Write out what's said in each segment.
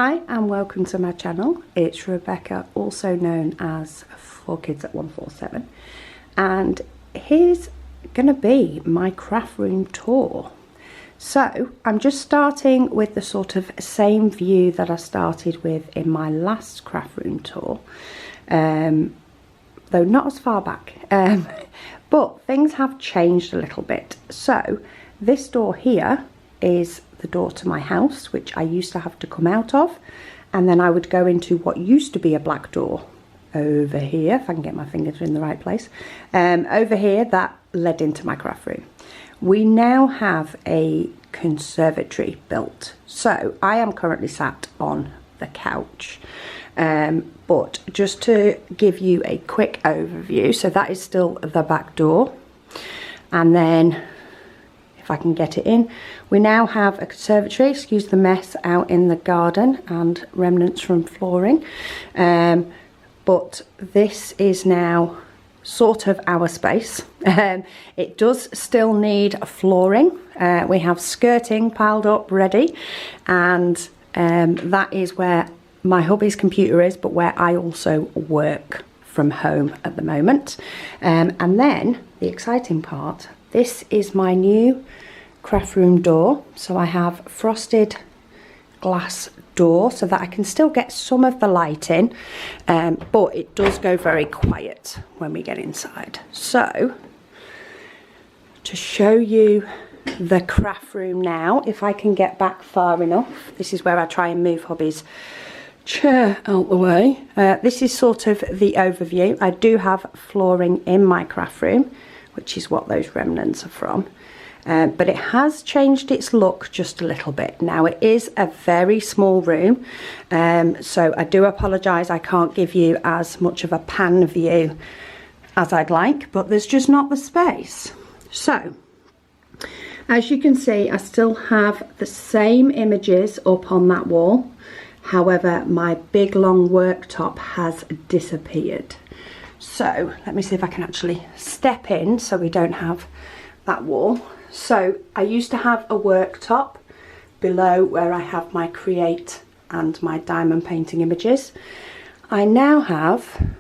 Hi and welcome to my channel. It's Rebecca, also known as 4kidsat147, and here's gonna be my craft room tour. So I'm just starting with the sort of same view that I started with in my last craft room tour, though not as far back, but things have changed a little bit. So this door here is the door to my house, which I used to have to come out of, and then I would go into what used to be a black door over here, if I can get my fingers in the right place, over here, that led into my craft room. We now have a conservatory built, so I am currently sat on the couch, but just to give you a quick overview, so that is still the back door, and then if I can get it in, we now have a conservatory, excuse the mess out in the garden and remnants from flooring, but this is now sort of our space. It does still need flooring. We have skirting piled up ready, and that is where my hubby's computer is, but where I also work from home at the moment. And then the exciting part, this is my new craft room door. So I have frosted glass door so that I can still get some of the light in, but it does go very quiet when we get inside. So to show you the craft room now, if I can get back far enough, this is where I try and move hubby's chair out the way. This is sort of the overview. I do have flooring in my craft room, which is what those remnants are from. But it has changed its look just a little bit. Now it is a very small room, so I do apologise I can't give you as much of a pan view as I'd like, but there's just not the space. So as you can see, I still have the same images up on that wall. However, my big long worktop has disappeared. So let me see if I can actually step in so we don't have that wall. So I used to have a worktop below where I have my create and my diamond painting images. I now have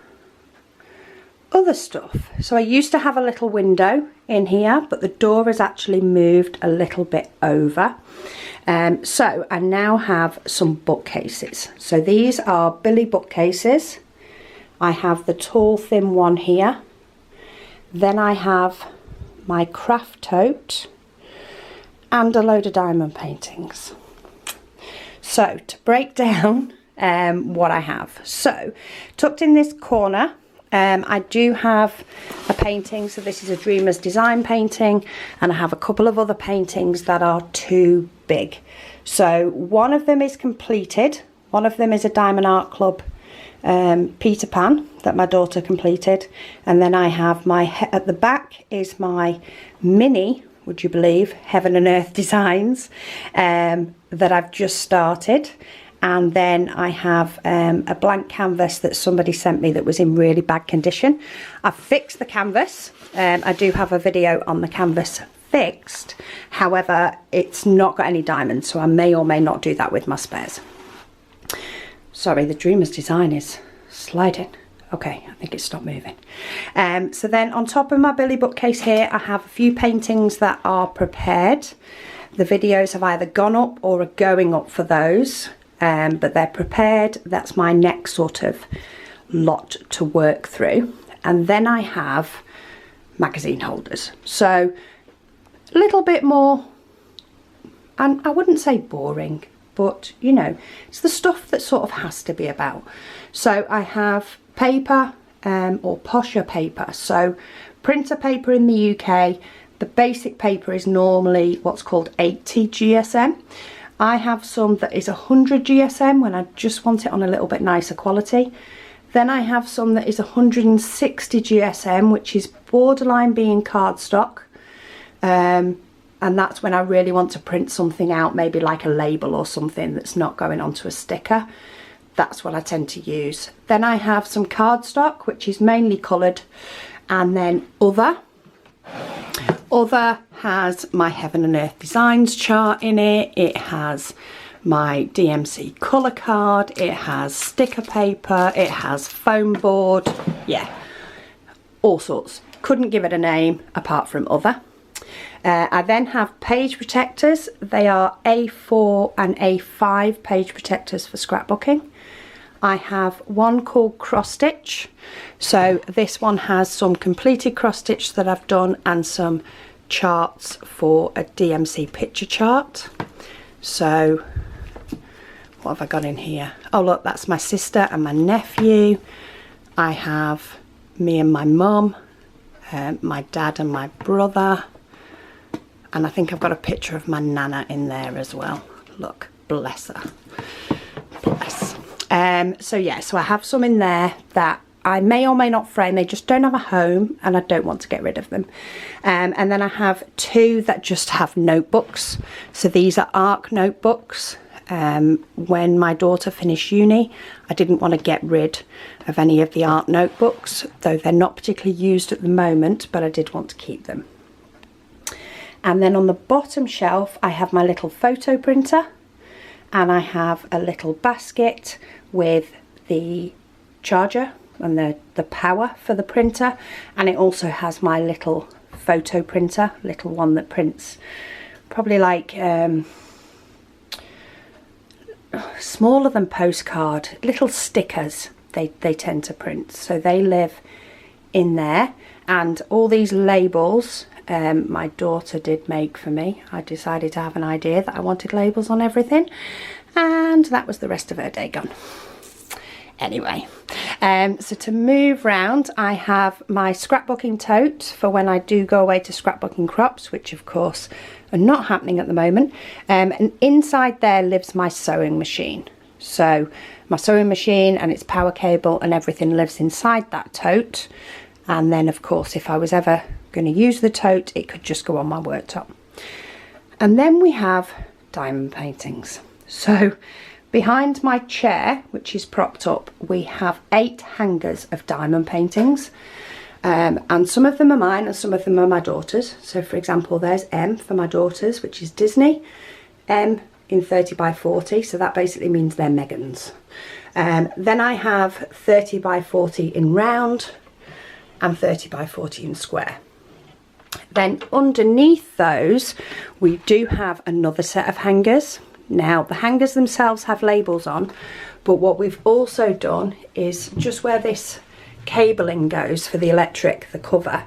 other stuff. So I used to have a little window in here, but the door has actually moved a little bit over. So I now have some bookcases. So these are Billy bookcases. I have the tall thin one here. Then I have my craft tote and a load of diamond paintings. So to break down what I have, so tucked in this corner, I do have a painting. So this is a Dreamer's Design painting, and I have a couple of other paintings that are too big. So one of them is completed. One of them is a Diamond Art Club Peter Pan that my daughter completed, and then I have my at the back is my mini, would you believe, Heaven and Earth designs that I've just started. And then I have a blank canvas that somebody sent me that was in really bad condition. I've fixed the canvas. I do have a video on the canvas fixed, however it's not got any diamonds, so I may or may not do that with my spares. Sorry, the Dreamer's Design is sliding. Okay, I think it stopped moving. So then on top of my Billy bookcase here, I have a few paintings that are prepared. The videos have either gone up or are going up for those, but they're prepared. That's my next sort of lot to work through. And then I have magazine holders. So a little bit more, and I wouldn't say boring, but you know, it's the stuff that sort of has to be about. So I have paper or posher paper. So printer paper in the UK, the basic paper is normally what's called 80 GSM. I have some that is 100 GSM when I just want it on a little bit nicer quality. Then I have some that is 160 GSM, which is borderline being cardstock. And that's when I really want to print something out, maybe like a label or something that's not going onto a sticker. That's what I tend to use. Then I have some cardstock, which is mainly coloured, and then other. Other has my Heaven and Earth Designs chart in it. It has my DMC colour card, it has sticker paper, it has foam board, yeah, all sorts. Couldn't give it a name apart from other. I then have page protectors. They are A4 and A5 page protectors for scrapbooking. I have one called cross stitch. So this one has some completed cross stitch that I've done and some charts for a DMC picture chart. So what have I got in here? Oh look, that's my sister and my nephew. I have me and my mum, my dad and my brother, and I think I've got a picture of my nana in there as well. Look, bless her. Bless. So yeah, so I have some in there that I may or may not frame. They just don't have a home and I don't want to get rid of them. And then I have two that just have notebooks. So these are ARC notebooks. When my daughter finished uni, I didn't want to get rid of any of the art notebooks, though they're not particularly used at the moment, but I did want to keep them. And then on the bottom shelf, I have my little photo printer, and I have a little basket with the charger and the power for the printer, and it also has my little photo printer, little one that prints probably like smaller than postcard, little stickers they tend to print. So they live in there, and all these labels my daughter did make for me. I decided to have an idea that I wanted labels on everything, and that was the rest of her day gone. Anyway, so to move round, I have my scrapbooking tote for when I do go away to scrapbooking crops, which of course are not happening at the moment. And inside there lives my sewing machine. So my sewing machine and its power cable and everything lives inside that tote. And then of course, if I was ever going to use the tote, it could just go on my worktop. And then we have diamond paintings. So behind my chair, which is propped up, we have 8 hangers of diamond paintings. And some of them are mine and some of them are my daughter's. So for example, there's M for my daughter's, which is Disney. M in 30 by 40, so that basically means they're Megan's. Then I have 30 by 40 in round and 30 by 40 in square. Then underneath those, we do have another set of hangers. Now the hangers themselves have labels on, but what we've also done is just where this cabling goes for the electric, the cover,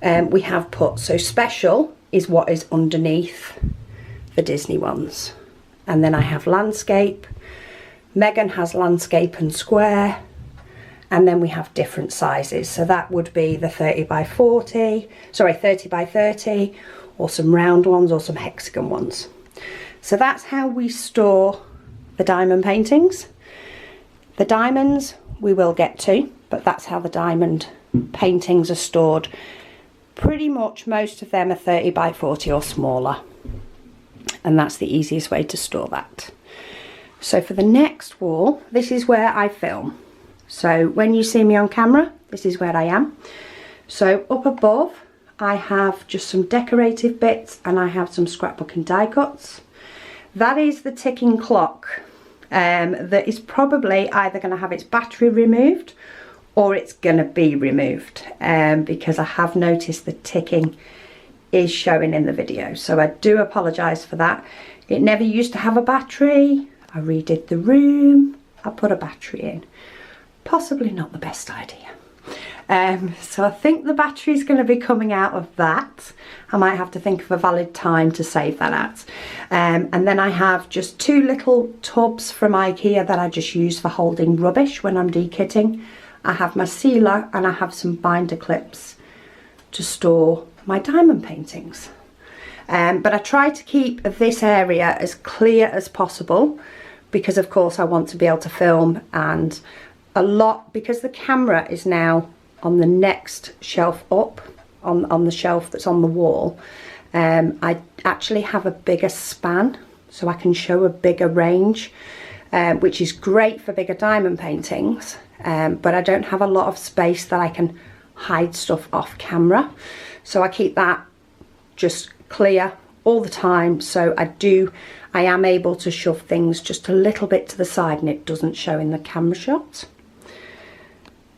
we have put, so special is what is underneath the Disney ones. And then I have landscape, Megan has landscape and square, and then we have different sizes. So that would be the 30 by 40, sorry, 30 by 30, or some round ones or some hexagon ones. So that's how we store the diamond paintings. The diamonds we will get to, but that's how the diamond paintings are stored. Pretty much most of them are 30 by 40 or smaller, and that's the easiest way to store that. So for the next wall, this is where I film. So when you see me on camera, this is where I am. So up above, I have just some decorative bits and I have some scrapbooking die cuts. That is the ticking clock that is probably either going to have its battery removed or it's going to be removed, because I have noticed the ticking is showing in the video. So I do apologise for that. It never used to have a battery. I redid the room. I put a battery in. Possibly not the best idea. So I think the battery is going to be coming out of that. I might have to think of a valid time to save that at. And then I have just 2 little tubs from IKEA that I just use for holding rubbish when I'm dekitting. I have my sealer and I have some binder clips to store my diamond paintings. But I try to keep this area as clear as possible because of course I want to be able to film, and a lot, because the camera is now on the next shelf up, on the shelf that's on the wall, I actually have a bigger span so I can show a bigger range, which is great for bigger diamond paintings, but I don't have a lot of space that I can hide stuff off camera, so I keep that just clear all the time, so I am able to shove things just a little bit to the side and it doesn't show in the camera shot.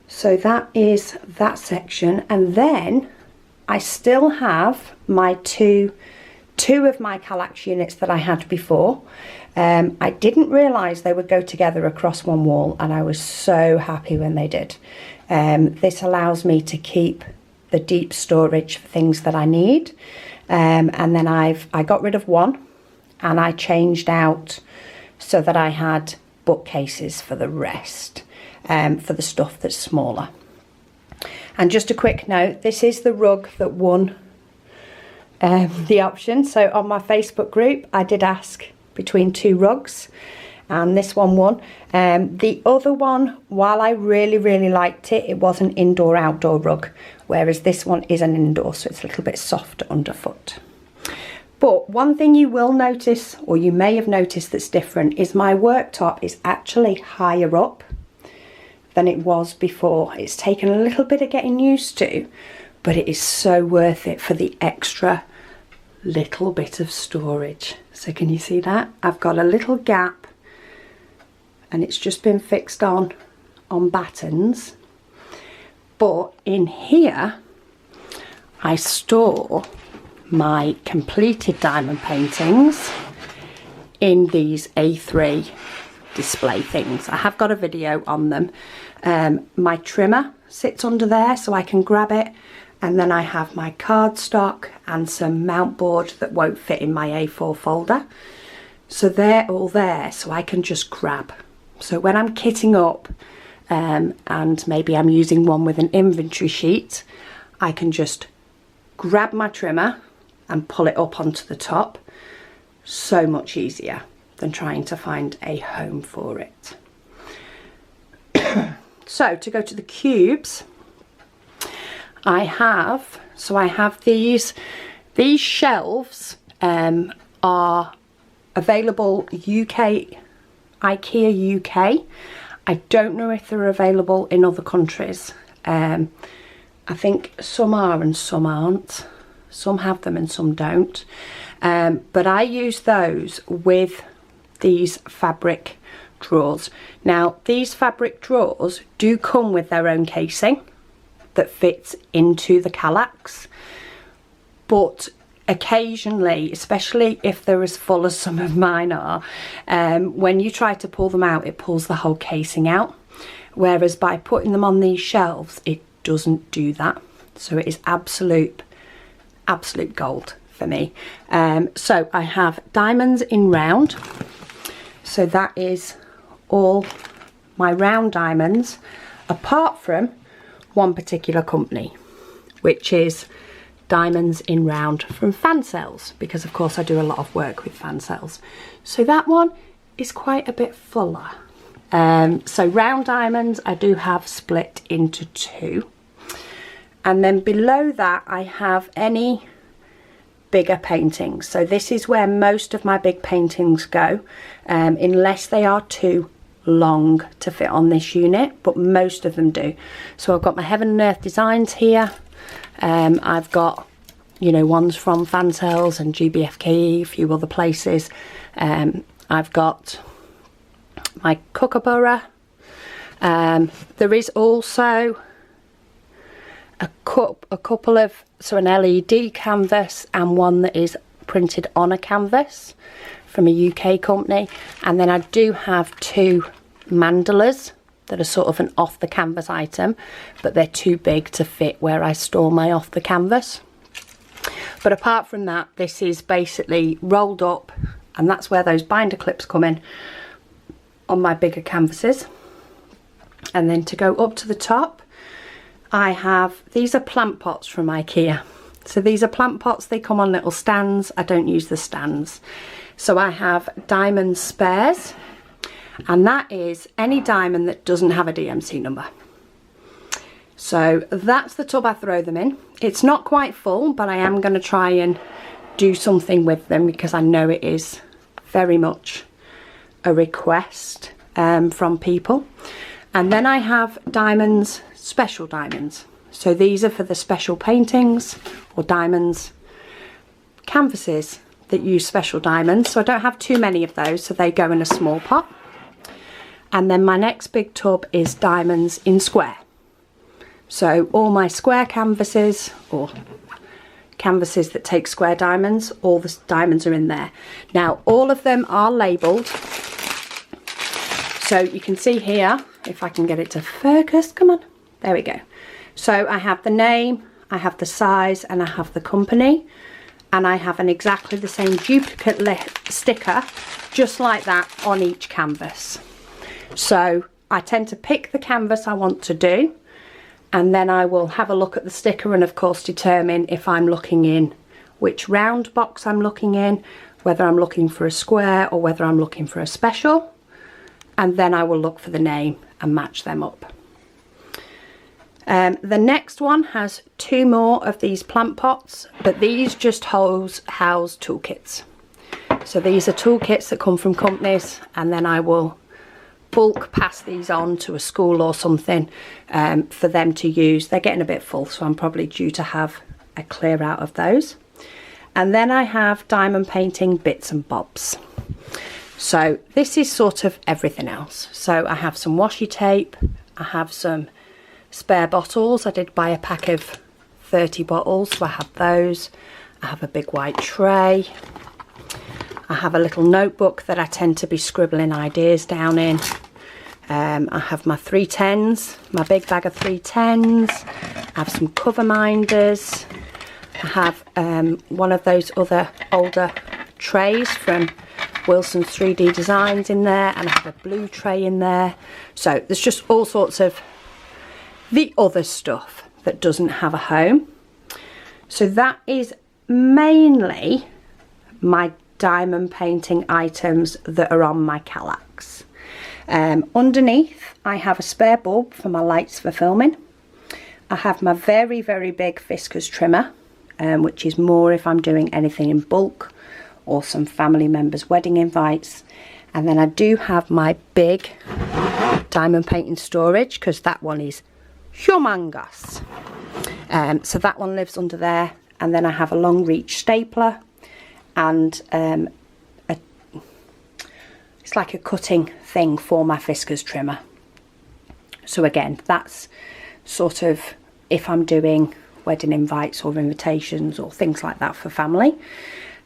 So that is that section, and then I still have my two of my Kallax units that I had before. I didn't realise they would go together across one wall, and I was so happy when they did. This allows me to keep the deep storage for things that I need, and then I got rid of one and I changed out so that I had bookcases for the rest, for the stuff that's smaller. And just a quick note, this is the rug that won the option. So on my Facebook group I did ask between two rugs and this one won. The other one, while I really liked it, it was an indoor outdoor rug, whereas this one is an indoor, so it's a little bit softer underfoot. But one thing you will notice, or you may have noticed that's different, is my worktop is actually higher up than it was before. It's taken a little bit of getting used to, but it is so worth it for the extra little bit of storage. So can you see that? I've got a little gap and it's just been fixed on battens, but in here I store my completed diamond paintings in these A3 display things. I have got a video on them. My trimmer sits under there so I can grab it, and then I have my cardstock and some mount board that won't fit in my A4 folder, so they're all there so I can just grab. So when I'm kitting up and maybe I'm using one with an inventory sheet, I can just grab my trimmer and pull it up onto the top. So much easier than trying to find a home for it. So to go to the cubes, I have these shelves are available IKEA UK. I don't know if they're available in other countries. I think some are and some aren't. Some have them and some don't. But I use those with these fabric drawers. Now these fabric drawers do come with their own casing that fits into the Kallax, but occasionally, especially if they're as full as some of mine are, when you try to pull them out, it pulls the whole casing out, whereas by putting them on these shelves it doesn't do that. So it is absolute gold for me. So I have diamonds in round, so that is all my round diamonds, apart from one particular company, which is diamonds in round from Fan Sales, because of course I do a lot of work with Fan Sales. So that one is quite a bit fuller. So round diamonds I do have split into two, and then below that I have any bigger paintings. So this is where most of my big paintings go, unless they are too long to fit on this unit, but most of them do. So I've got my Heaven and Earth designs here. I've got, you know, ones from Fan Sales and GBFKE, a few other places. I've got my Kookaburra. There is also a couple of, so an LED canvas and one that is printed on a canvas from a UK company, and then I do have two mandalas that are sort of an off the canvas item, but they're too big to fit where I store my off the canvas. But apart from that, this is basically rolled up, and that's where those binder clips come in on my bigger canvases. And then to go up to the top, I have, these are plant pots from IKEA. So these are plant pots, they come on little stands. I don't use the stands. So I have diamond spares, and that is any diamond that doesn't have a DMC number. So that's the tub I throw them in. It's not quite full, but I am going to try and do something with them because I know it is very much a request from people. And then I have diamonds, special diamonds. So these are for the special paintings or diamonds, canvases, that use special diamonds, so I don't have too many of those, so they go in a small pot. And then my next big tub is diamonds in square. So all my square canvases, or canvases that take square diamonds, all the diamonds are in there. Now all of them are labelled, so you can see here, if I can get it to focus, come on, there we go. So I have the name, I have the size, and I have the company, and I have an exactly the same duplicate sticker just like that on each canvas. So I tend to pick the canvas I want to do, and then I will have a look at the sticker and of course determine if I'm looking in which round box I'm looking in, whether I'm looking for a square or whether I'm looking for a special, and then I will look for the name and match them up. The next one has 2 more of these plant pots, but these just house toolkits. So these are toolkits that come from companies, and then I will bulk pass these on to a school or something for them to use. They're getting a bit full, so I'm probably due to have a clear out of those. And then I have diamond painting bits and bobs. So this is sort of everything else. So I have some washi tape, I have some spare bottles. I did buy a pack of 30 bottles, so I have those. I have a big white tray. I have a little notebook that I tend to be scribbling ideas down in. I have my 310s, my big bag of 310s. I have some cover minders. I have one of those other older trays from Wilson's 3D Designs in there, and I have a blue tray in there. So there's just all sorts of the other stuff that doesn't have a home. So that is mainly my diamond painting items that are on my Kallax. Underneath I have a spare bulb for my lights for filming. I have my very big Fiskars trimmer, which is more if I'm doing anything in bulk or some family members' wedding invites. And then I do have my big diamond painting storage, because that one is humongous. So that one lives under there. And then I have a long reach stapler and it's like a cutting thing for my Fiskars trimmer. So again, that's sort of if I'm doing wedding invites or invitations or things like that for family.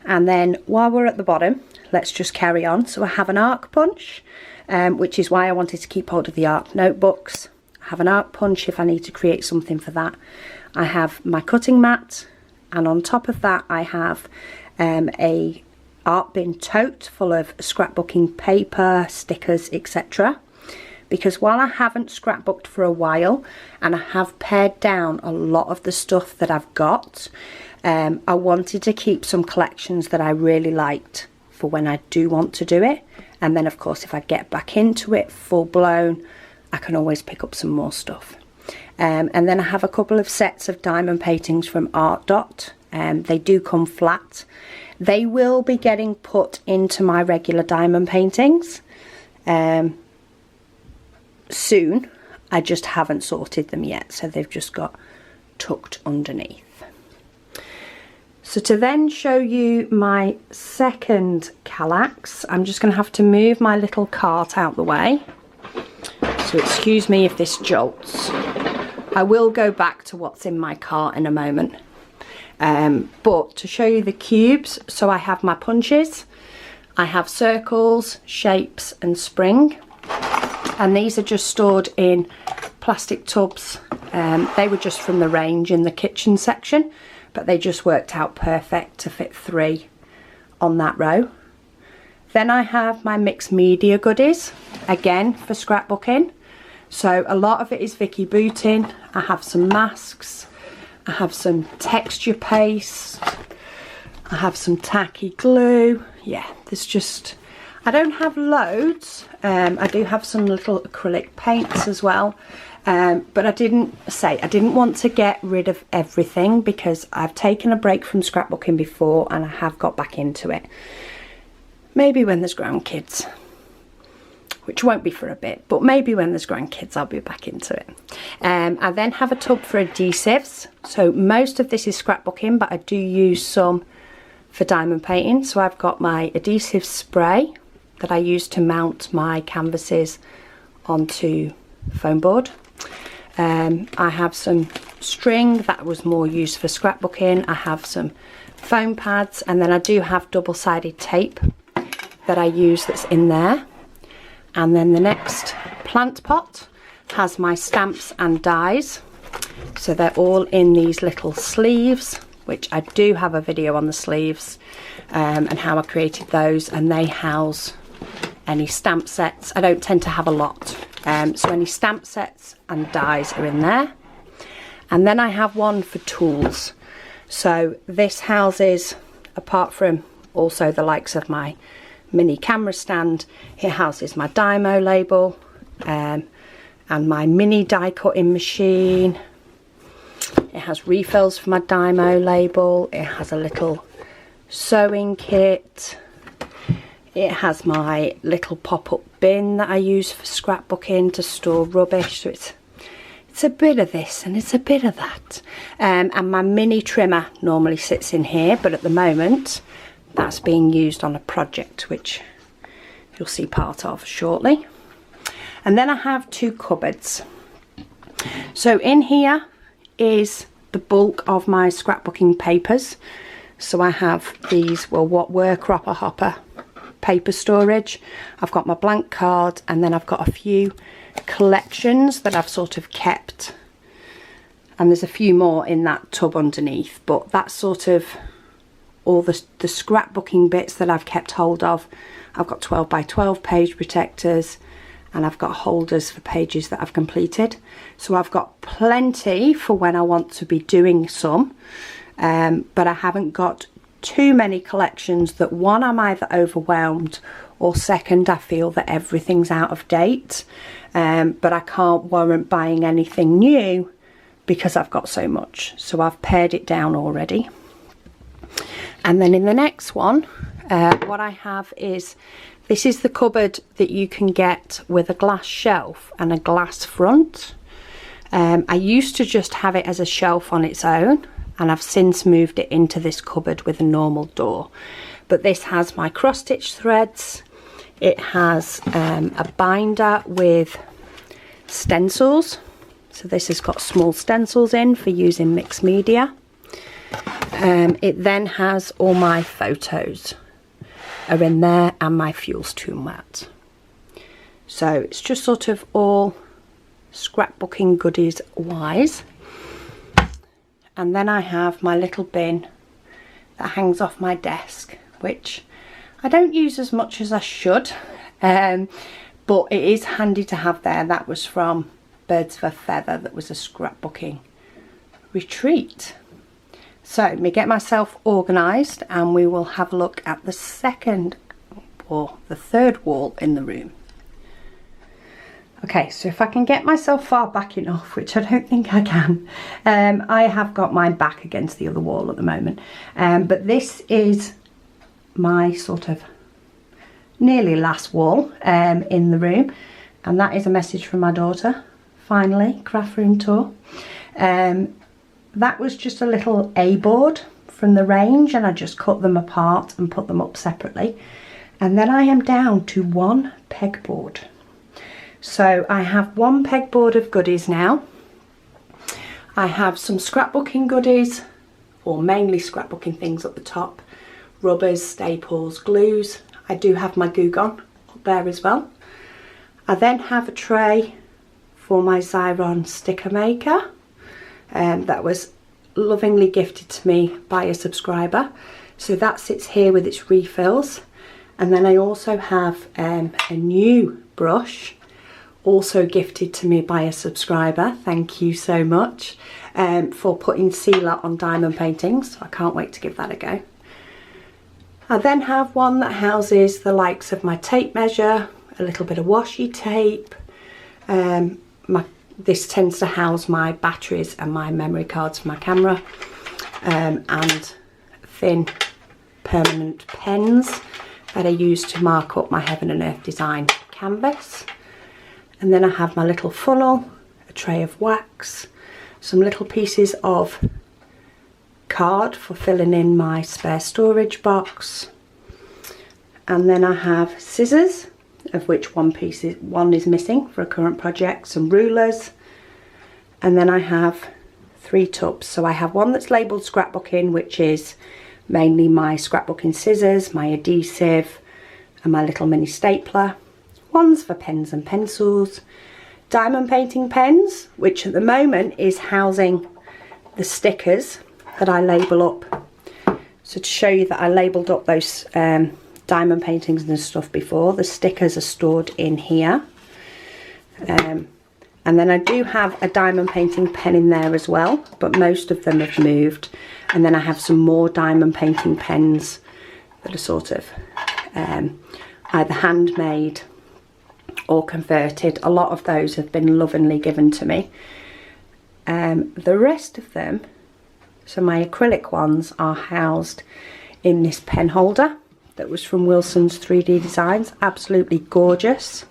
And then while we're at the bottom, let's just carry on. So I have an arc punch, which is why I wanted to keep hold of the art notebooks. I have an arc punch if I need to create something for that. I have my cutting mat, and on top of that I have a art bin tote full of scrapbooking paper, stickers, etc. Because while I haven't scrapbooked for a while and I have pared down a lot of the stuff that I've got, I wanted to keep some collections that I really liked for when I do want to do it. And then of course if I get back into it full blown, I can always pick up some more stuff. And then I have a couple of sets of diamond paintings from Art Dot. They do come flat. They will be getting put into my regular diamond paintings soon. I just haven't sorted them yet, so they've just got tucked underneath. So to then show you my second Kallax, I'm just going to have to move my little cart out the way. So excuse me if this jolts. I will go back to what's in my cart in a moment. But to show you the cubes, so I have my punches, I have circles, shapes and spring, and these are just stored in plastic tubs. They were just from the range in the kitchen section, but they just worked out perfect to fit 3 on that row. Then I have my mixed media goodies, again for scrapbooking. So a lot of it is Vicky Booting. I have some masks, I have some texture paste, I have some tacky glue. Yeah, there's just, I don't have loads. I do have some little acrylic paints as well. But I didn't want to get rid of everything because I've taken a break from scrapbooking before and I have got back into it. Maybe when there's grandkids, which won't be for a bit, but maybe when there's grandkids I'll be back into it. I then have a tub for adhesives. So most of this is scrapbooking, but I do use some for diamond painting. So I've got my adhesive spray that I use to mount my canvases onto foam board. I have some string that was more used for scrapbooking. I have some foam pads, and then I do have double-sided tape that I use that's in there. And then the next plant pot has my stamps and dies. So they're all in these little sleeves, which I do have a video on the sleeves and how I created those, and they house any stamp sets. I don't tend to have a lot, so any stamp sets and dies are in there. And then I have one for tools. So this houses, apart from also the likes of my mini camera stand, it houses my Dymo label and my mini die cutting machine. It has refills for my Dymo label. It has a little sewing kit. It has my little pop-up bin that I use for scrapbooking to store rubbish. So it's a bit of this and it's a bit of that. And my mini trimmer normally sits in here, but at the moment that's being used on a project which you'll see part of shortly. And then I have two cupboards. So in here is the bulk of my scrapbooking papers. So I have these, well, what were Cropper Hopper paper storage. I've got my blank card, and then I've got a few collections that I've sort of kept, and there's a few more in that tub underneath, but that's sort of all the scrapbooking bits that I've kept hold of. I've got 12 by 12 page protectors, and I've got holders for pages that I've completed. So I've got plenty for when I want to be doing some, but I haven't got too many collections that, one, I'm either overwhelmed, or second, I feel that everything's out of date, but I can't warrant buying anything new because I've got so much. So I've pared it down already. And then in the next one, what I have is, this is the cupboard that you can get with a glass shelf and a glass front. I used to just have it as a shelf on its own, and I've since moved it into this cupboard with a normal door. But this has my cross-stitch threads. It has a binder with stencils. So this has got small stencils in for using mixed media. It then has all my photos are in there, and my Fuels tool mat. So it's just sort of all scrapbooking goodies wise. And then I have my little bin that hangs off my desk, which I don't use as much as I should, but it is handy to have there. That was from Birds of a Feather. That was a scrapbooking retreat. So let me get myself organised, and we will have a look at the second or the third wall in the room. Okay, so if I can get myself far back enough, which I don't think I can, I have got my back against the other wall at the moment, but this is my sort of nearly last wall in the room, and that is a message from my daughter. Finally, craft room tour. That was just a little A board from the range, and I just cut them apart and put them up separately, and then I am down to one pegboard. So I have one pegboard of goodies now. I have some scrapbooking goodies, or mainly scrapbooking things at the top. Rubbers, staples, glues. I do have my glue gun up there as well. I then have a tray for my Xyron sticker maker. That was lovingly gifted to me by a subscriber. So that sits here with its refills. And then I also have a new brush, also gifted to me by a subscriber. Thank you so much, for putting sealer on diamond paintings. I can't wait to give that a go. I then have one that houses the likes of my tape measure, a little bit of washi tape. This tends to house my batteries and my memory cards for my camera, and thin permanent pens that I use to mark up my Heaven and Earth design canvas. And then I have my little funnel, a tray of wax, some little pieces of card for filling in my spare storage box. And then I have scissors, of which one is missing for a current project, some rulers, and then I have 3 tubs. So I have one that's labelled scrapbooking, which is mainly my scrapbooking scissors, my adhesive, and my little mini stapler. One's for pens and pencils, diamond painting pens, which at the moment is housing the stickers that I label up. So to show you that I labelled up those diamond paintings and stuff before, the stickers are stored in here. And then I do have a diamond painting pen in there as well, but most of them have moved. And then I have some more diamond painting pens that are sort of either handmade or converted. A lot of those have been lovingly given to me. The rest of them, so my acrylic ones, are housed in this pen holder that was from Wilson's 3D Designs. Absolutely gorgeous.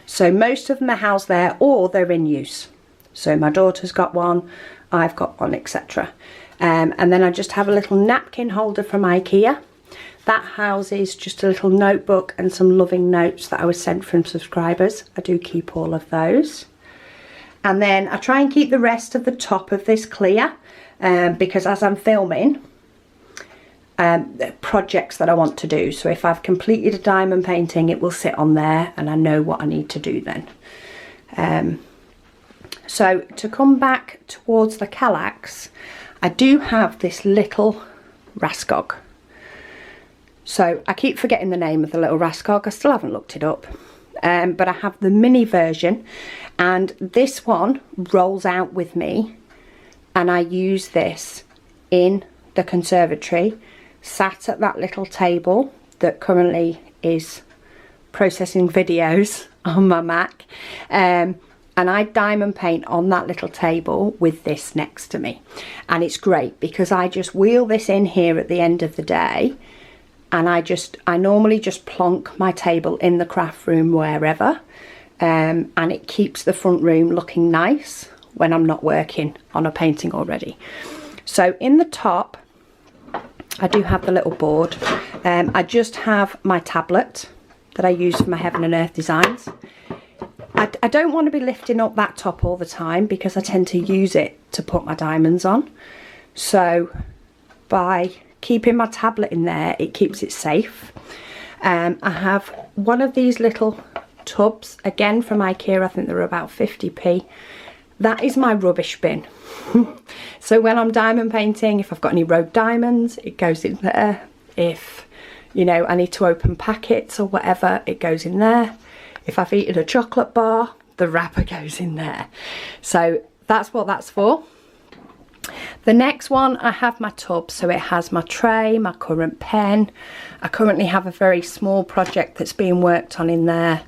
So most of them are housed there, or they're in use. So my daughter's got one, I've got one, etc. And then I just have a little napkin holder from IKEA. That houses just a little notebook and some loving notes that I was sent from subscribers. I do keep all of those. And then I try and keep the rest of the top of this clear, because as I'm filming, projects that I want to do. So if I've completed a diamond painting, it will sit on there and I know what I need to do then. So to come back towards the Kallax, I do have this little Raskog. So I keep forgetting the name of the little Raskog. I still haven't looked it up. But I have the mini version, and this one rolls out with me, and I use this in the conservatory, sat at that little table that currently is processing videos on my Mac, and I diamond paint on that little table with this next to me. And it's great because I just wheel this in here at the end of the day, and I normally just plonk my table in the craft room wherever, and it keeps the front room looking nice when I'm not working on a painting already. So in the top I do have the little board. I just have my tablet that I use for my Heaven and Earth designs. I don't want to be lifting up that top all the time because I tend to use it to put my diamonds on. So by keeping my tablet in there, it keeps it safe. I have one of these little tubs, again from IKEA. I think they're about 50p. That is my rubbish bin. So when I'm diamond painting, if I've got any rogue diamonds, it goes in there. If, you know, I need to open packets or whatever, it goes in there. If I've eaten a chocolate bar, the wrapper goes in there. So that's what that's for. The next one, I have my tub. So it has my tray, my current pen. I currently have a very small project that's being worked on in there.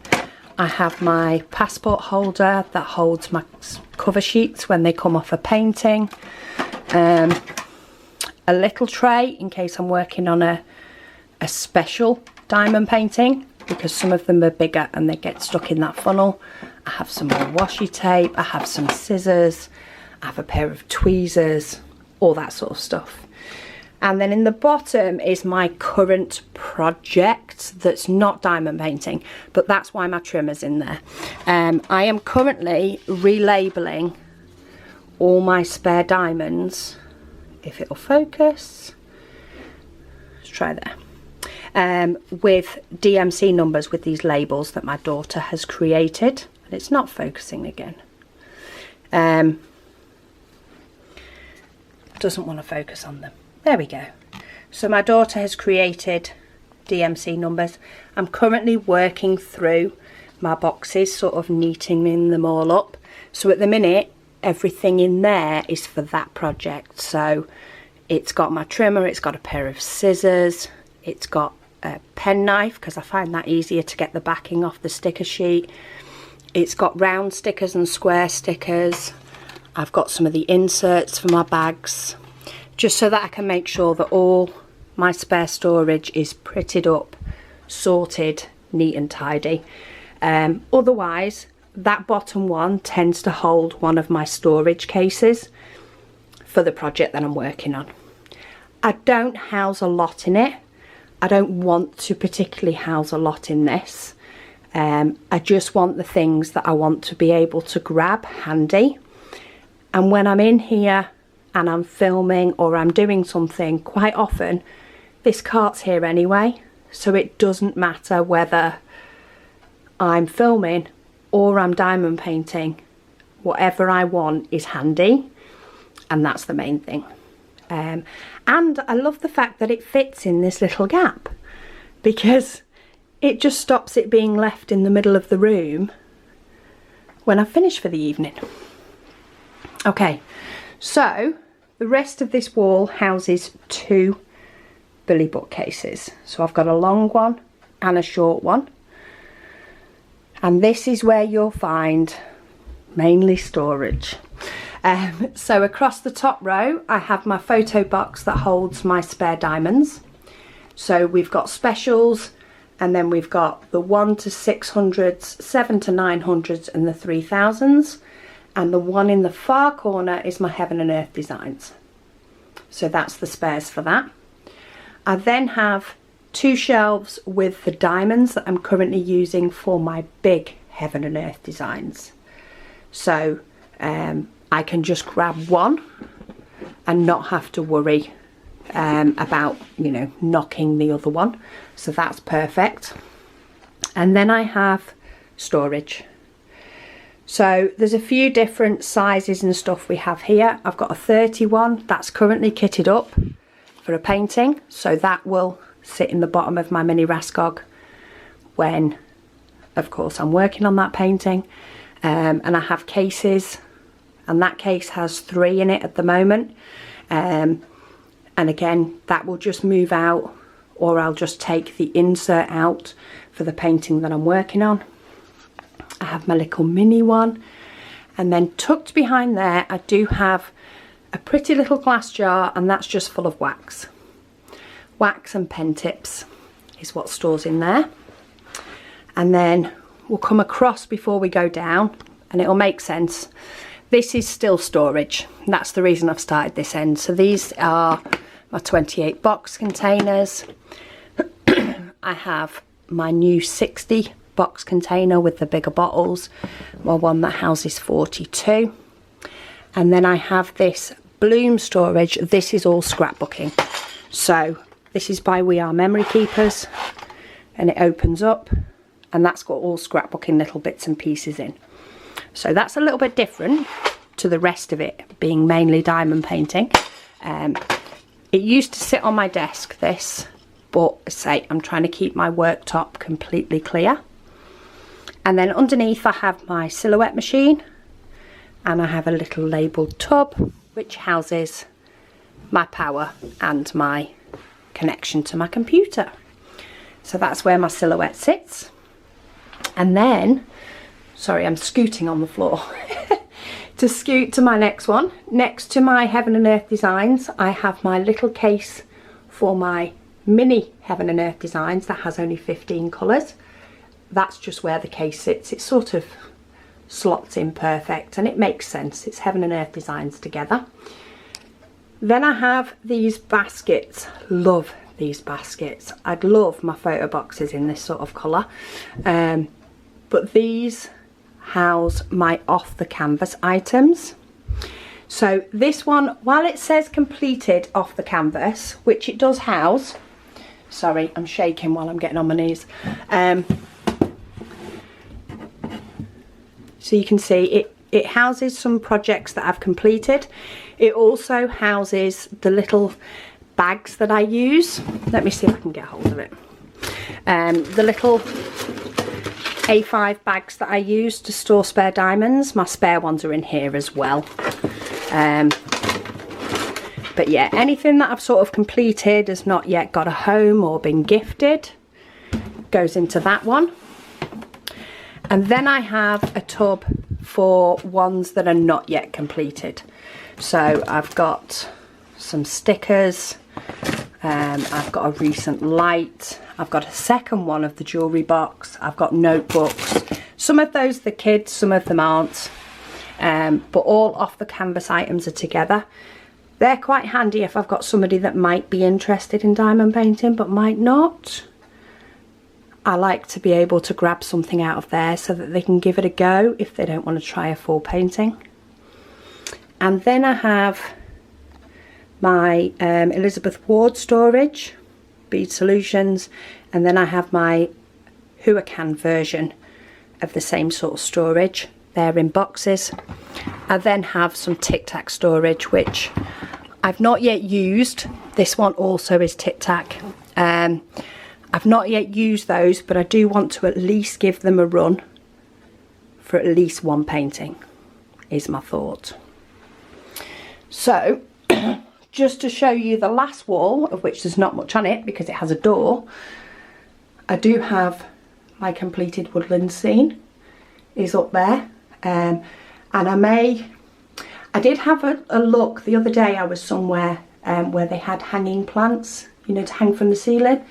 I have my passport holder that holds my cover sheets when they come off a painting. A little tray in case I'm working on a special diamond painting, because some of them are bigger and they get stuck in that funnel. I have some more washi tape, I have some scissors, I have a pair of tweezers, all that sort of stuff. And then in the bottom is my current project that's not diamond painting, but that's why my trimmer's in there. I am currently relabeling all my spare diamonds, if it'll focus. Let's try there. With DMC numbers, with these labels that my daughter has created. And it's not focusing again. Doesn't want to focus on them. There we go. So my daughter has created DMC numbers. I'm currently working through my boxes, sort of neatening them all up. So at the minute, everything in there is for that project. So it's got my trimmer, it's got a pair of scissors, it's got a pen knife because I find that easier to get the backing off the sticker sheet. It's got round stickers and square stickers. I've got some of the inserts for my bags, just so that I can make sure that all my spare storage is prettied up, sorted, neat and tidy. Otherwise, that bottom one tends to hold one of my storage cases for the project that I'm working on. I don't house a lot in it. I don't want to particularly house a lot in this. I just want the things that I want to be able to grab handy. And when I'm in here and I'm filming or I'm doing something, quite often this cart's here anyway. So it doesn't matter whether I'm filming or I'm diamond painting. Whatever I want is handy. And that's the main thing. And I love the fact that it fits in this little gap, because it just stops it being left in the middle of the room when I've finished for the evening. Okay, so the rest of this wall houses 2 Billy bookcases. So I've got a long one and a short one. And this is where you'll find mainly storage. So across the top row I have my photo box that holds my spare diamonds. So we've got specials, and then we've got the 1 to 600s, 7 to 900s and the 3000s, and the one in the far corner is my Heaven and Earth designs. So that's the spares for that. I then have 2 shelves with the diamonds that I'm currently using for my big Heaven and Earth designs. So I can just grab one and not have to worry about, you know, knocking the other one. So that's perfect. And then I have storage. So there's a few different sizes and stuff we have here. I've got a 31 that's currently kitted up for a painting. So that will sit in the bottom of my mini Raskog when, of course, I'm working on that painting. And I have cases, and that case has 3 in it at the moment. And again, that will just move out, or I'll just take the insert out for the painting that I'm working on. I have my little mini one, and then tucked behind there I do have a pretty little glass jar, and that's just full of wax. Wax and pen tips is what stores in there. And then we'll come across before we go down, and it'll make sense. This is still storage. That's the reason I've started this end. So these are my 28 box containers. I have my new 60 box container with the bigger bottles, my one that houses 42. And then I have this bloom storage. This is all scrapbooking. So this is by We Are Memory Keepers, and it opens up, and that's got all scrapbooking little bits and pieces in. So that's a little bit different to the rest of it being mainly diamond painting. It used to sit on my desk, this, but say I'm trying to keep my worktop completely clear. And then underneath I have my silhouette machine, and I have a little labelled tub which houses my power and my connection to my computer. So that's where my silhouette sits. And then, sorry, I'm scooting on the floor. To scoot to my next one, next to my Heaven and Earth designs, I have my little case for my mini Heaven and Earth designs that has only 15 colours. That's just where the case sits. It sort of slots in perfect, and it makes sense. It's Heaven and Earth designs together. Then I have these baskets. Love these baskets. I'd love my photo boxes in this sort of colour. But these house my off the canvas items. So this one, while it says completed off the canvas, which it does house, sorry, I'm shaking while I'm getting on my knees. So you can see it houses some projects that I've completed. It also houses the little bags that I use. Let me see if I can get hold of it. The little A5 bags that I use to store spare diamonds. My spare ones are in here as well. But yeah, anything that I've sort of completed has not yet got a home or been gifted goes into that one. And then I have a tub for ones that are not yet completed. So I've got some stickers, I've got a recent light, I've got a second one of the jewellery box, I've got notebooks. Some of those are the kids, some of them aren't, but all off the canvas items are together. They're quite handy if I've got somebody that might be interested in diamond painting but might not. I like to be able to grab something out of there so that they can give it a go if they don't want to try a full painting. And then I have my Elizabeth Ward storage, bead solutions, and then I have my Huracan version of the same sort of storage. They're in boxes. I then have some Tic Tac storage, which I've not yet used. This one also is Tic Tac. I've not yet used those, but I do want to at least give them a run for at least one painting, is my thought. So, just to show you the last wall, of which there's not much on it because it has a door, I do have my completed woodland scene is up there. And I did have a look the other day. I was somewhere where they had hanging plants, you know, to hang from the ceiling,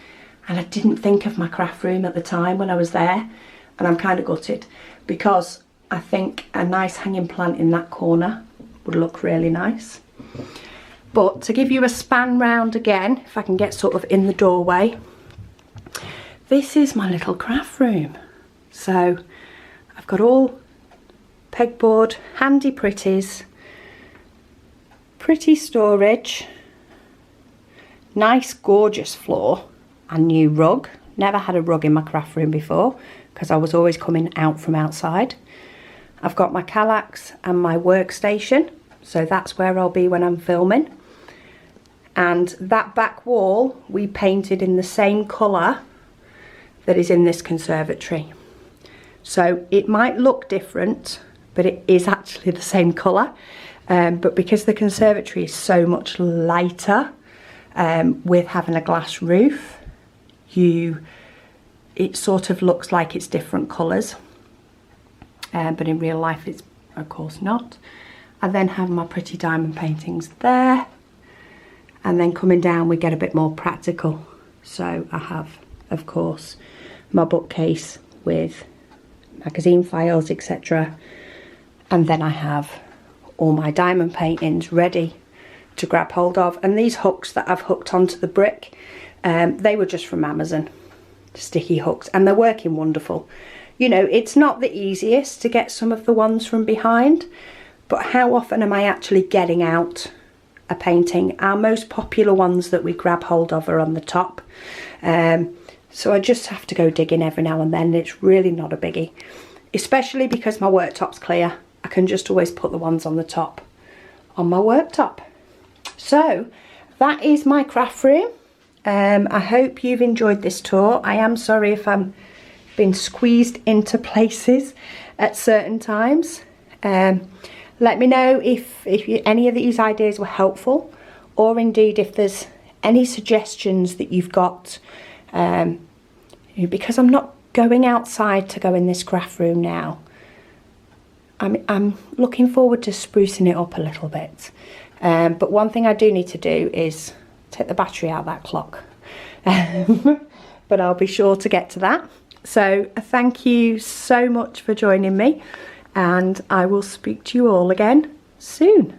and I didn't think of my craft room at the time when I was there, and I'm kind of gutted because I think a nice hanging plant in that corner would look really nice. But to give you a span round again, if I can get sort of in the doorway, this is my little craft room. So I've got all pegboard, handy pretties, pretty storage, nice gorgeous floor, and new rug. Never had a rug in my craft room before because I was always coming out from outside. I've got my Kallax and my workstation, so that's where I'll be when I'm filming. And that back wall we painted in the same colour that is in this conservatory. So it might look different, but it is actually the same colour. But because the conservatory is so much lighter, with having a glass roof, it sort of looks like it's different colours. But in real life it's of course not. I then have my pretty diamond paintings there. And then coming down we get a bit more practical. So I have, of course, my bookcase with magazine files, etc. And then I have all my diamond paintings ready to grab hold of. And these hooks that I've hooked onto the brick, they were just from Amazon, sticky hooks, and they're working wonderful. You know, it's not the easiest to get some of the ones from behind, but how often am I actually getting out a painting? Our most popular ones that we grab hold of are on the top. So I just have to go digging every now and then. It's really not a biggie, especially because my worktop's clear. I can just always put the ones on the top on my worktop. So that is my craft room. I hope you've enjoyed this tour. I am sorry if I'm been squeezed into places at certain times. Let me know if any of these ideas were helpful, or indeed if there's any suggestions that you've got, because I'm not going outside to go in this craft room now. I'm looking forward to sprucing it up a little bit. But one thing I do need to do is take the battery out of that clock. But I'll be sure to get to that. So thank you so much for joining me, and I will speak to you all again soon.